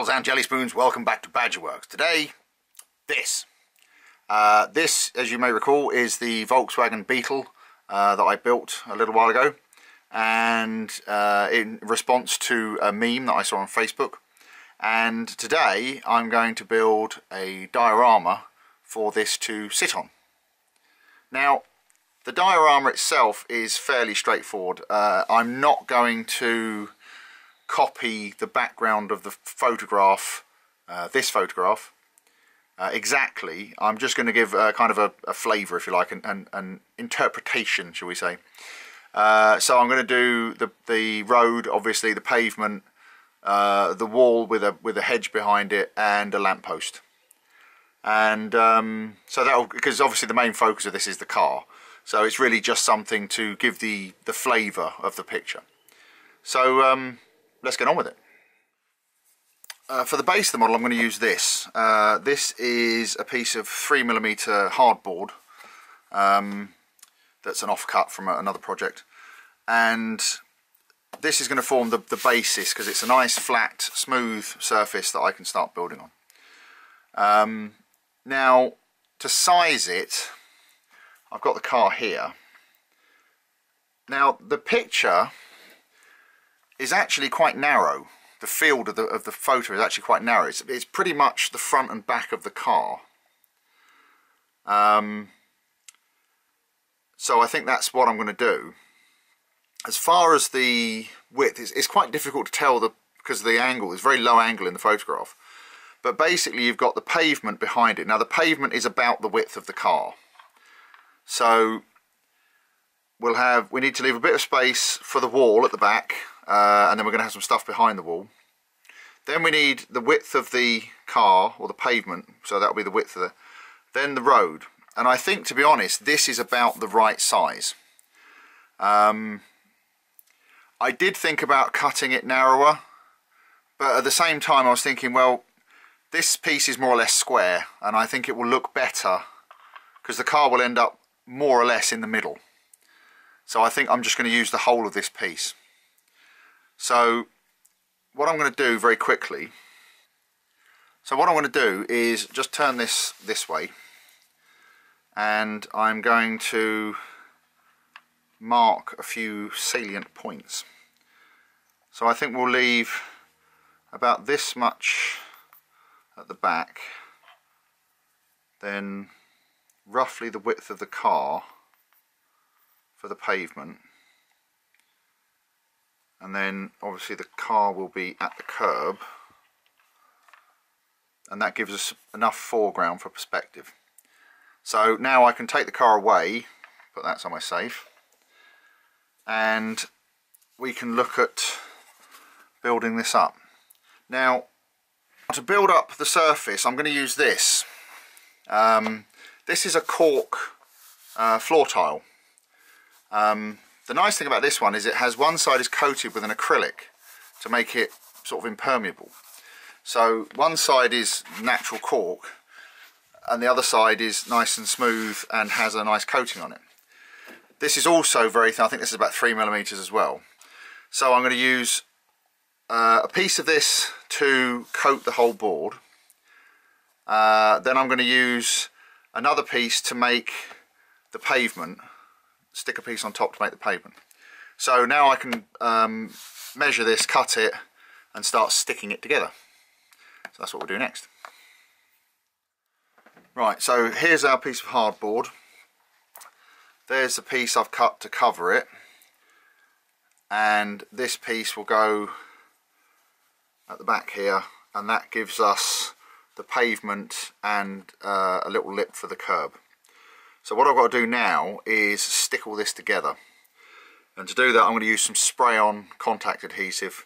Bells and jelly spoons, welcome back to Badgerworks. Today, this, as you may recall, is the Volkswagen Beetle that I built a little while ago, and in response to a meme that I saw on Facebook. And today I'm going to build a diorama for this to sit on. Now, the diorama itself is fairly straightforward. I'm not going to copy the background of the photograph, this photograph, exactly. I'm just going to give kind of a flavour, if you like, an interpretation, shall we say. So I'm going to do the road, obviously, the pavement, the wall with a hedge behind it, and a lamppost. And so that'll, because obviously the main focus of this is the car, so it's really just something to give the flavour of the picture. So let's get on with it. For the base of the model, I'm going to use this. This is a piece of 3mm hardboard that's an offcut from another project, and this is going to form the basis because it's a nice flat smooth surface that I can start building on. Now, to size it, I've got the car here. Now, the picture is actually quite narrow. The field of the photo is actually quite narrow. It's pretty much the front and back of the car. So I think that's what I'm going to do. As far as the width, it's quite difficult to tell because of the angle. It's very low angle in the photograph. But basically you've got the pavement behind it. Now the pavement is about the width of the car. So we need to leave a bit of space for the wall at the back. And then we're going to have some stuff behind the wall. Then we need the width of the car, or the pavement, so that'll be the width of then the road. And I think, to be honest, this is about the right size. I did think about cutting it narrower, but at the same time I was thinking, well, this piece is more or less square, and I think it will look better because the car will end up more or less in the middle. So I think I'm just going to use the whole of this piece. So what I'm going to do very quickly, is just turn this way, and I'm going to mark a few salient points. So I think we'll leave about this much at the back, then roughly the width of the car for the pavement. And then obviously the car will be at the curb, and that gives us enough foreground for perspective. So now I can take the car away, put that somewhere safe, and we can look at building this up. Now, to build up the surface, I'm going to use this. This is a Cork floor tile. The nice thing about this one is it has one side is coated with an acrylic to make it sort of impermeable. So one side is natural cork and the other side is nice and smooth and has a nice coating on it. This is also very thin. I think this is about 3mm as well. So I'm going to use a piece of this to coat the whole board. Then I'm going to use another piece to make the pavement. Stick a piece on top to make the pavement. So now I can measure this, cut it, and start sticking it together. So that's what we'll do next. Right, so here's our piece of hardboard. There's the piece I've cut to cover it, and this piece will go at the back here, and that gives us the pavement and a little lip for the curb. So what I've got to do now is stick all this together, and to do that I'm going to use some spray-on contact adhesive,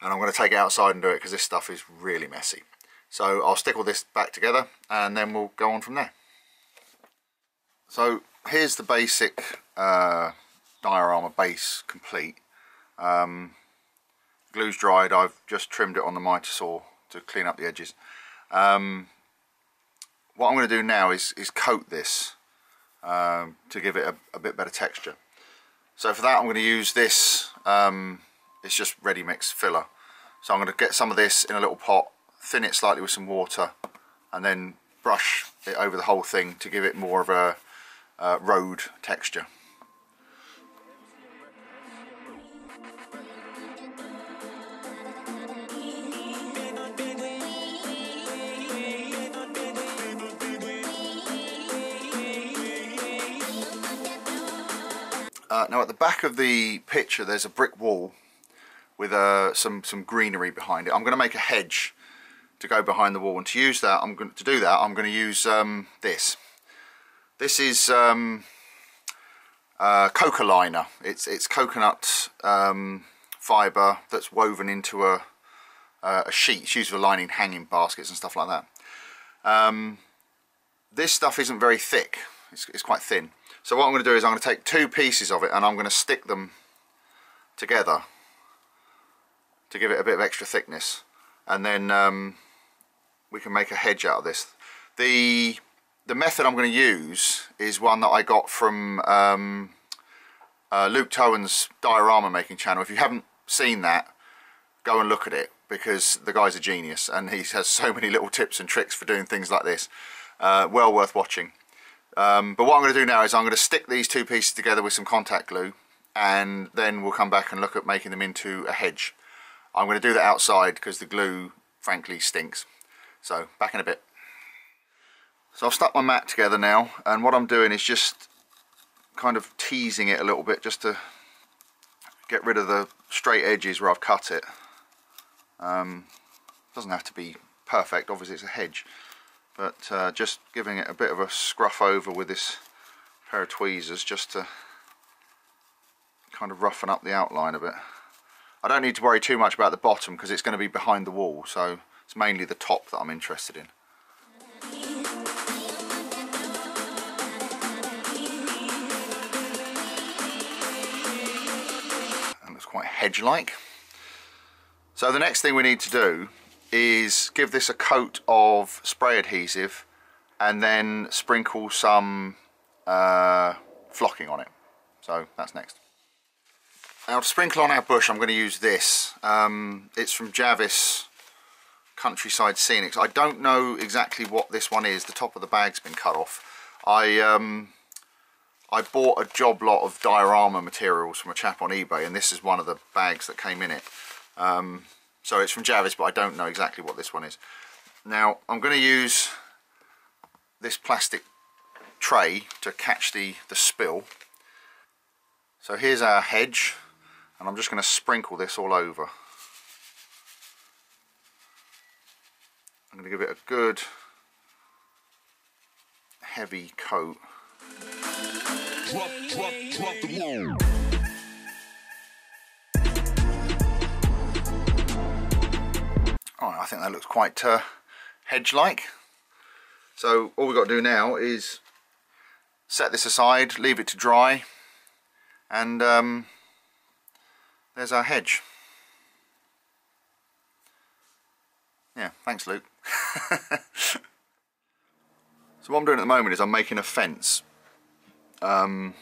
and I'm going to take it outside and do it because this stuff is really messy. So I'll stick all this back together and then we'll go on from there. So here's the basic diorama base complete. Glue's dried, I've just trimmed it on the miter saw to clean up the edges. What I'm going to do now is coat this to give it a bit better texture. So for that I'm going to use this, it's just ready mix filler. So I'm going to get some of this in a little pot thin it slightly with some water, and then brush it over the whole thing to give it more of a road texture. Now at the back of the picture there's a brick wall with some greenery behind it. I'm going to make a hedge to go behind the wall, and to use that, I'm going to use this. This is coca liner. It's coconut fibre that's woven into a sheet. It's used for lining hanging baskets and stuff like that. This stuff isn't very thick. It's quite thin. So what I'm going to do is I'm going to take two pieces of it and I'm going to stick them together to give it a bit of extra thickness, and then we can make a hedge out of this. The method I'm going to use is one that I got from Luke Towan's Diorama making channel. If you haven't seen that, go and look at it, because the guy's a genius and he has so many little tips and tricks for doing things like this. Well worth watching. But what I'm going to do now is I'm going to stick these two pieces together with some contact glue, and then we'll come back and look at making them into a hedge. I'm going to do that outside because the glue frankly stinks. So back in a bit. So I've stuck my mat together now, and what I'm doing is just kind of teasing it a little bit just to get rid of the straight edges where I've cut it. Doesn't have to be perfect, obviously it's a hedge, but just giving it a bit of a scruff over with this pair of tweezers just to kind of roughen up the outline a bit. I don't need to worry too much about the bottom because it's going to be behind the wall, so it's mainly the top that I'm interested in. That looks quite hedge-like. So the next thing we need to do is give this a coat of spray adhesive and then sprinkle some flocking on it. So that's next. Now to sprinkle on our bush I'm going to use this. It's from Jarvis Countryside Scenics. I don't know exactly what this one is. The top of the bag's been cut off. I bought a job lot of diorama materials from a chap on eBay, and this is one of the bags that came in it. So it's from Jarvis, but I don't know exactly what this one is. Now I'm going to use this plastic tray to catch the spill. So here's our hedge, and I'm just going to sprinkle this all over. I'm going to give it a good heavy coat. Drop the load. Oh, I think that looks quite hedge-like. So all we've got to do now is set this aside, leave it to dry, and there's our hedge. Yeah, thanks Luke. So what I'm doing at the moment is I'm making a fence. I'm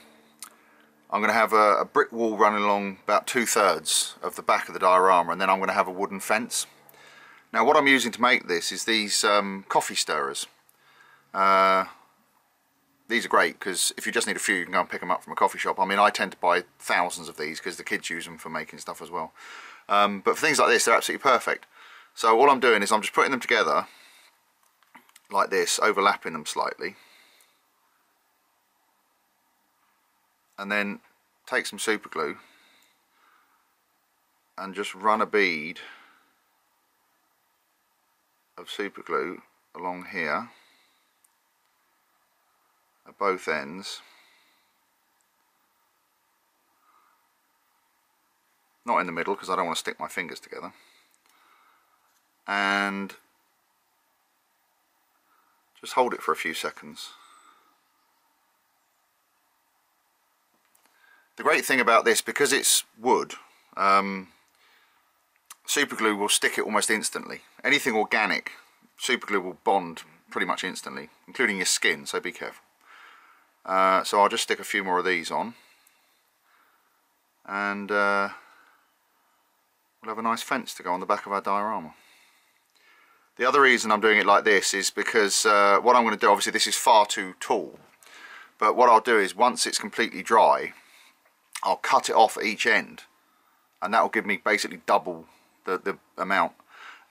going to have a brick wall running along about 2/3 of the back of the diorama, and then I'm going to have a wooden fence. Now what I'm using to make this is these coffee stirrers. These are great because if you just need a few you can go and pick them up from a coffee shop. I mean, I tend to buy thousands of these because the kids use them for making stuff as well. But for things like this they're absolutely perfect. So all I'm doing is I'm just putting them together like this, overlapping them slightly, and then take some super glue and just run a bead of super glue along here at both ends. Not in the middle because I don't want to stick my fingers together. And just hold it for a few seconds. The great thing about this, because it's wood, super glue will stick it almost instantly. Anything organic, super glue will bond pretty much instantly, including your skin, so be careful. So I'll just stick a few more of these on, and we'll have a nice fence to go on the back of our diorama. The other reason I'm doing it like this is because what I'm going to do, obviously this is far too tall, but what I'll do is once it's completely dry, I'll cut it off at each end, and that will give me basically double the amount.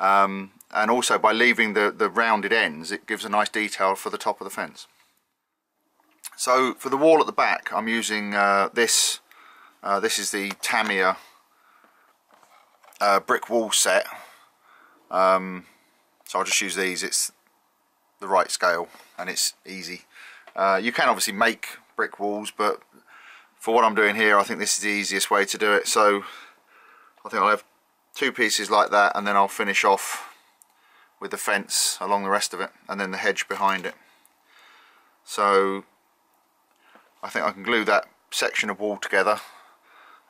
And also by leaving the rounded ends, it gives a nice detail for the top of the fence. So for the wall at the back, I'm using this is the Tamiya brick wall set. So I'll just use these. It's the right scale and it's easy. You can obviously make brick walls, but for what I'm doing here, I think this is the easiest way to do it. So I think I'll have 2 pieces like that, and then I'll finish off with the fence along the rest of it, and then the hedge behind it. So I think I can glue that section of wall together,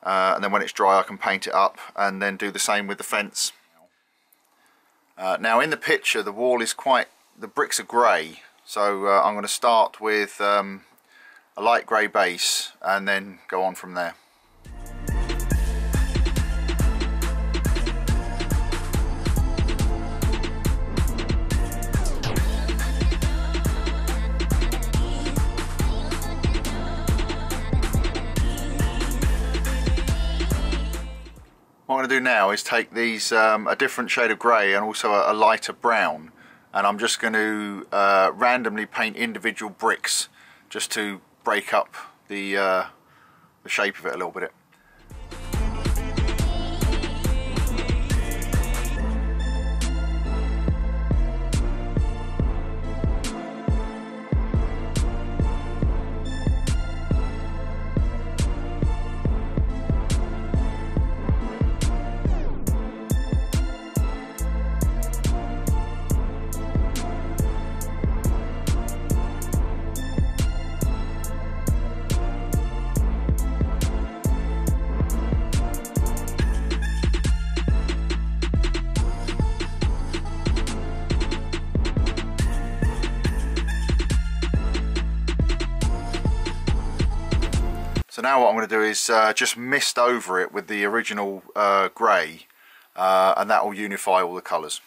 and then when it's dry I can paint it up and then do the same with the fence. Now in the picture the wall is the bricks are grey, so I'm going to start with a light grey base and then go on from there. What I'm going to do now is take these, a different shade of grey and also a lighter brown, and I'm just going to randomly paint individual bricks just to break up the shape of it a little bit. So now what I'm going to do is just mist over it with the original grey, and that will unify all the colours.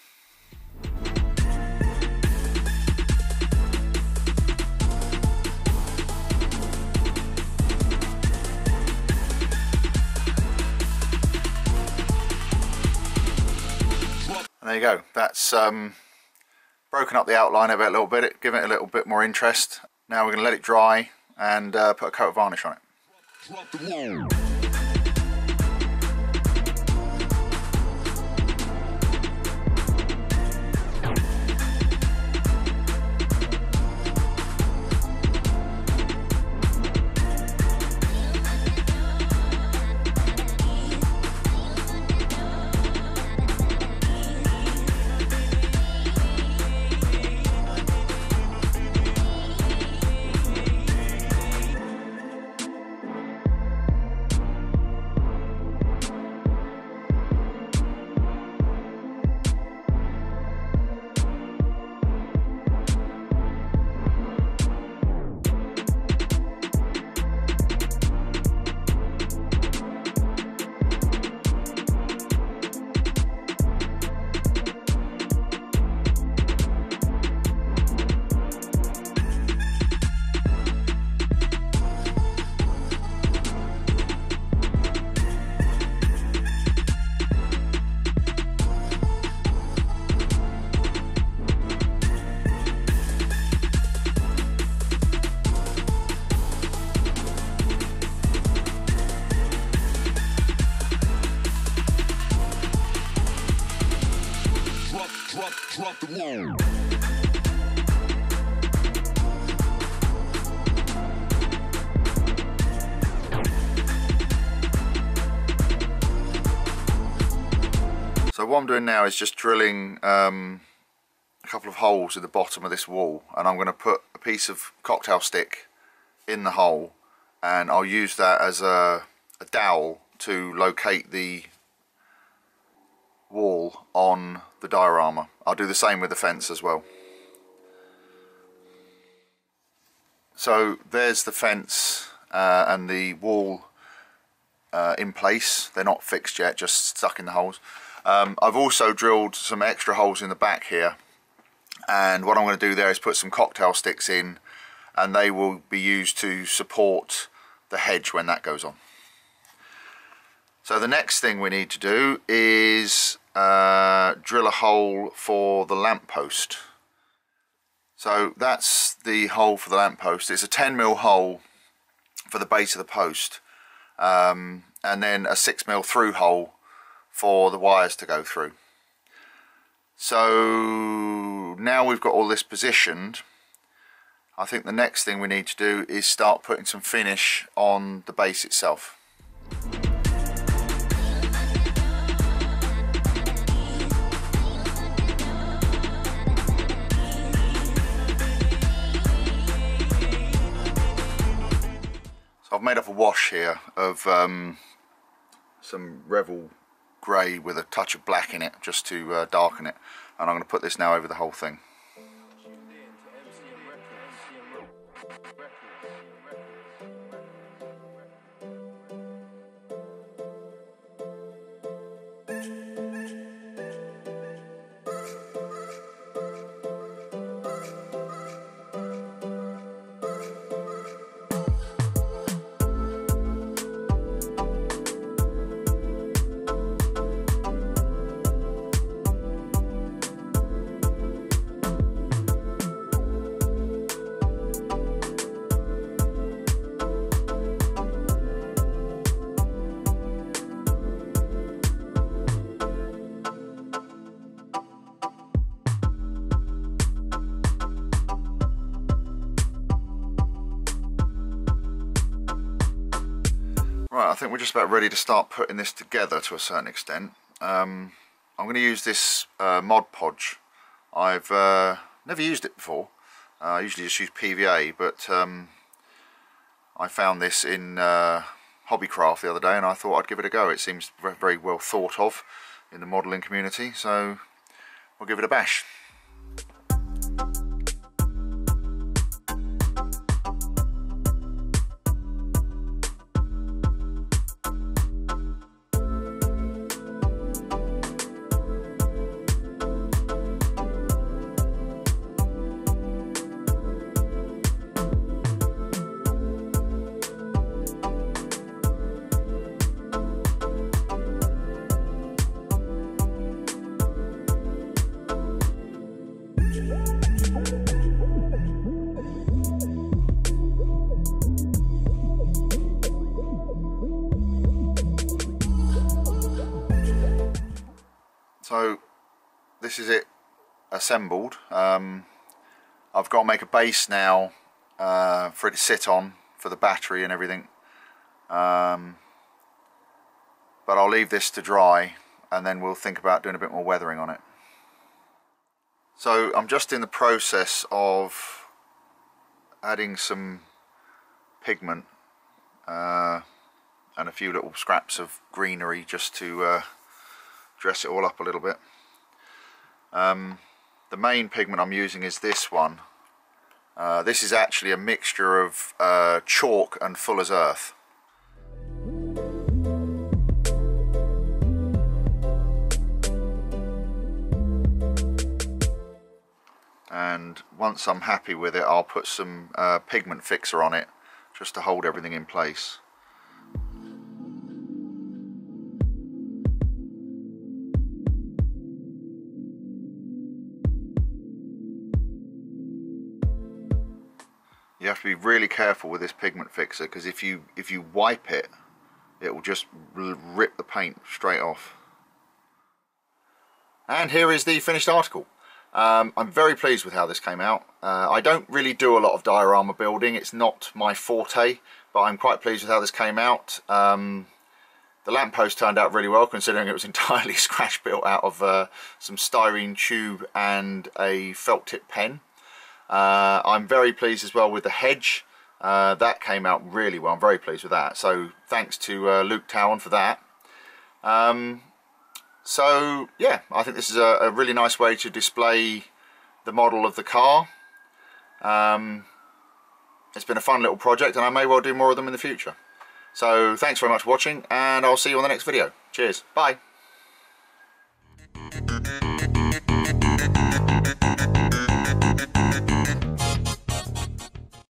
And there you go, that's broken up the outline of it a little bit, given it a little bit more interest. Now we're going to let it dry and put a coat of varnish on it. So what I'm doing now is just drilling a couple of holes at the bottom of this wall, and I'm going to put a piece of cocktail stick in the hole, and I'll use that as a dowel to locate the wall on the diorama. I'll do the same with the fence as well. So there's the fence and the wall in place. They're not fixed yet, just stuck in the holes. I've also drilled some extra holes in the back here, and what I'm going to do there is put some cocktail sticks in, and they will be used to support the hedge when that goes on. So the next thing we need to do is drill a hole for the lamppost. So that's the hole for the lamppost. It's a 10mm hole for the base of the post, and then a 6mm through hole for the wires to go through. So now we've got all this positioned, I think the next thing we need to do is start putting some finish on the base itself. So I've made up a wash here of some Revel grey with a touch of black in it, just to darken it, and I'm going to put this now over the whole thing. Right, I think we're just about ready to start putting this together to a certain extent. I'm going to use this mod Podge. I've never used it before. I usually just use PVA, but I found this in Hobbycraft the other day and I thought I'd give it a go. It seems very well thought of in the modelling community, so we'll give it a bash. So this is it assembled. I've got to make a base now for it to sit on for the battery and everything, but I'll leave this to dry and then we'll think about doing a bit more weathering on it. So I'm just in the process of adding some pigment and a few little scraps of greenery just to dress it all up a little bit. The main pigment I'm using is this one. This is actually a mixture of chalk and Fuller's Earth. And once I'm happy with it, I'll put some pigment fixer on it just to hold everything in place. You have to be really careful with this pigment fixer, because if you wipe it, it will just rip the paint straight off. And here is the finished article. I'm very pleased with how this came out. I don't really do a lot of diorama building, it's not my forte, but I'm quite pleased with how this came out. The lamppost turned out really well, considering it was entirely scratch built out of some styrene tube and a felt tip pen. I'm very pleased as well with the hedge. That came out really well. I'm very pleased with that. So thanks to Luke Towan for that. So yeah, I think this is a really nice way to display the model of the car. It's been a fun little project and I may well do more of them in the future. So thanks very much for watching and I'll see you on the next video. Cheers. Bye. bye.